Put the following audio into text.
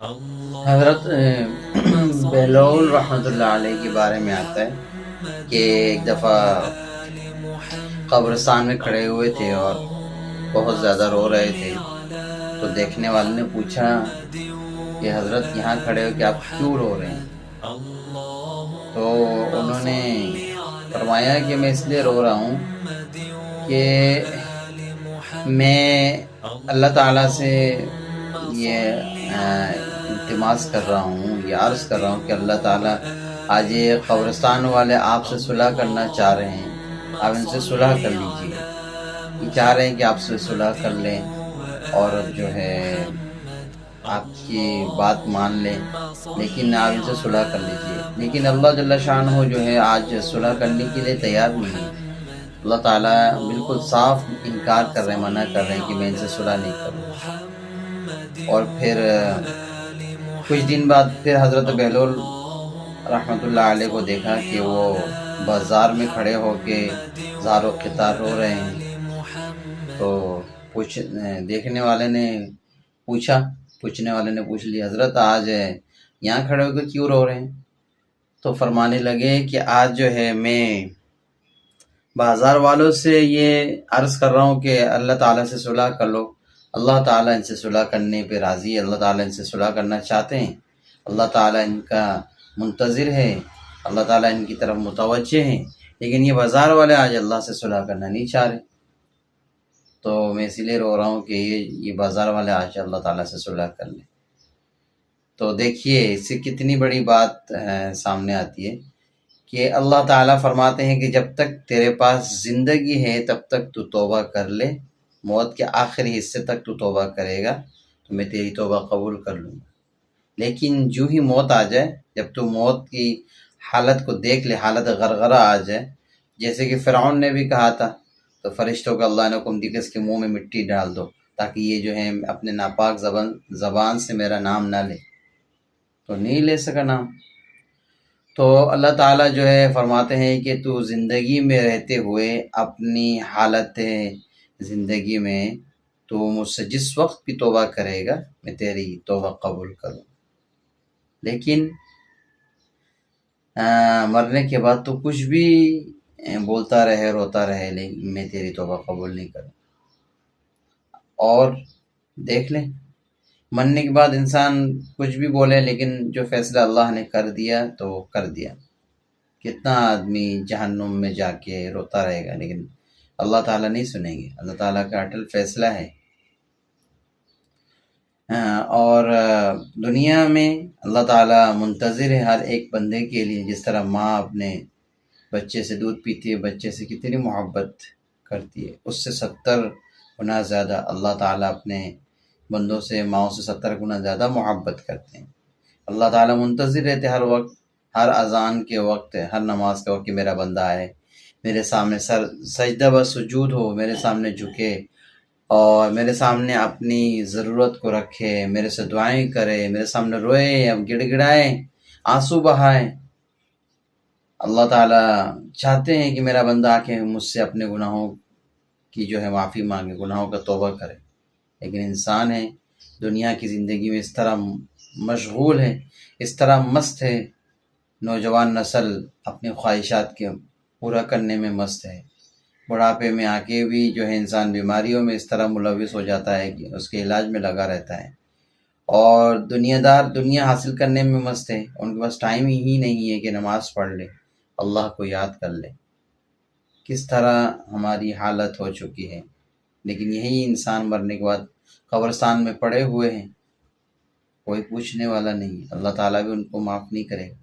حضرت بہلول رحمۃ اللہ علیہ کے بارے میں آتا ہے کہ ایک دفعہ قبرستان میں کھڑے ہوئے تھے اور بہت زیادہ رو رہے تھے، تو دیکھنے والے نے پوچھا کہ حضرت یہاں کھڑے ہو کہ آپ کیوں رو رہے ہیں؟ تو انہوں نے فرمایا کہ میں اس لیے رو رہا ہوں کہ میں اللہ تعالیٰ سے یہ التماس کر رہا ہوں، یہ عرض کر رہا ہوں کہ اللہ تعالیٰ آج یہ قبرستان والے آپ سے صلح کرنا چاہ رہے ہیں، آپ ان سے صلح کر لیجئے، یہ چاہ رہے ہیں کہ آپ سے صلح کر لیں اور جو ہے آپ کی بات مان لیں، لیکن آپ ان سے صلح کر لیجئے، لیکن اللہ جل شانہ جو ہے آج صلح کرنے کے لیے تیار نہیں ہے۔ اللہ تعالیٰ بالکل صاف انکار کر رہے ہیں، منع کر رہے ہیں کہ میں ان سے صلح نہیں کروں گا۔ اور پھر کچھ دن بعد پھر حضرت بہلول رحمۃ اللہ علیہ کو دیکھا کہ وہ بازار میں کھڑے ہو کے زار و قطار رو رہے ہیں، تو دیکھنے والے نے پوچھنے والے نے پوچھ لیا، حضرت آج یہاں کھڑے ہو کے کیوں رو رہے ہیں؟ تو فرمانے لگے کہ آج جو ہے میں بازار والوں سے یہ عرض کر رہا ہوں کہ اللہ تعالیٰ سے صلح کر لو، اللہ تعالیٰ ان سے صلح کرنے پہ راضی ہے، اللہ تعالیٰ ان سے صلح کرنا چاہتے ہیں، اللہ تعالیٰ ان کا منتظر ہے، اللہ تعالیٰ ان کی طرف متوجہ ہیں، لیکن یہ بازار والے آج اللہ سے صلح کرنا نہیں چاہ رہے، تو میں اسی لیے رو رہا ہوں کہ یہ بازار والے آج اللہ تعالیٰ سے صلح کر لیں۔ تو دیکھیے اس سے کتنی بڑی بات سامنے آتی ہے کہ اللہ تعالیٰ فرماتے ہیں کہ جب تک تیرے پاس زندگی ہے تب تک تو توبہ کر لے، موت کے آخری حصے تک تو توبہ کرے گا تو میں تیری توبہ قبول کر لوں گا، لیکن جو ہی موت آ جائے، جب تو موت کی حالت کو دیکھ لے، حالت غرغرہ آ جائے، جیسے کہ فرعون نے بھی کہا تھا، تو فرشتوں کو اللہ نے حکم دی کہ اس کے منہ میں مٹی ڈال دو تاکہ یہ جو ہے اپنے ناپاک زبان سے میرا نام نہ لے، تو نہیں لے سکا نام۔ تو اللہ تعالیٰ جو ہے فرماتے ہیں کہ تو زندگی میں رہتے ہوئے اپنی حالت زندگی میں تو مجھ سے جس وقت بھی توبہ کرے گا میں تیری توبہ قبول کروں، لیکن مرنے کے بعد تو کچھ بھی بولتا رہے، روتا رہے، لیکن میں تیری توبہ قبول نہیں کروں۔ اور دیکھ لیں مرنے کے بعد انسان کچھ بھی بولے، لیکن جو فیصلہ اللہ نے کر دیا تو کر دیا۔ کتنا آدمی جہنم میں جا کے روتا رہے گا، لیکن اللہ تعالیٰ نہیں سنیں گے، اللہ تعالیٰ کا اٹل فیصلہ ہے۔ اور دنیا میں اللہ تعالیٰ منتظر ہے ہر ایک بندے کے لیے، جس طرح ماں اپنے بچے سے دودھ پیتی ہے، بچے سے کتنی محبت کرتی ہے، اس سے 70 گنا زیادہ اللہ تعالیٰ اپنے بندوں سے، ماؤں سے 70 گنا زیادہ محبت کرتے ہیں۔ اللہ تعالیٰ منتظر رہتے ہر وقت، ہر اذان کے وقت، ہر نماز کے وقت کہ میرا بندہ آئے، میرے سامنے سجدہ و سجود ہو، میرے سامنے جھکے اور میرے سامنے اپنی ضرورت کو رکھے، میرے سے دعائیں کرے، میرے سامنے روئے، اب گڑ گڑائے، آنسو بہائے۔ اللہ تعالیٰ چاہتے ہیں کہ میرا بندہ آ کے مجھ سے اپنے گناہوں کی جو ہے معافی مانگے، گناہوں کا توبہ کرے، لیکن انسان ہے دنیا کی زندگی میں اس طرح مشغول ہے، اس طرح مست ہے، نوجوان نسل اپنی خواہشات کے پورا کرنے میں مست ہے، بڑھاپے میں آ کے بھی جو ہے انسان بیماریوں میں اس طرح ملوث ہو جاتا ہے کہ اس کے علاج میں لگا رہتا ہے، اور دنیا حاصل کرنے میں مست ہے، ان کے پاس ٹائم ہی نہیں ہے کہ نماز پڑھ لے، اللہ کو یاد کر لے۔ کس طرح ہماری حالت ہو چکی ہے، لیکن یہی انسان مرنے کے بعد قبرستان میں پڑے ہوئے ہیں، کوئی پوچھنے والا نہیں، اللہ تعالیٰ بھی ان کو معاف نہیں کرے گا۔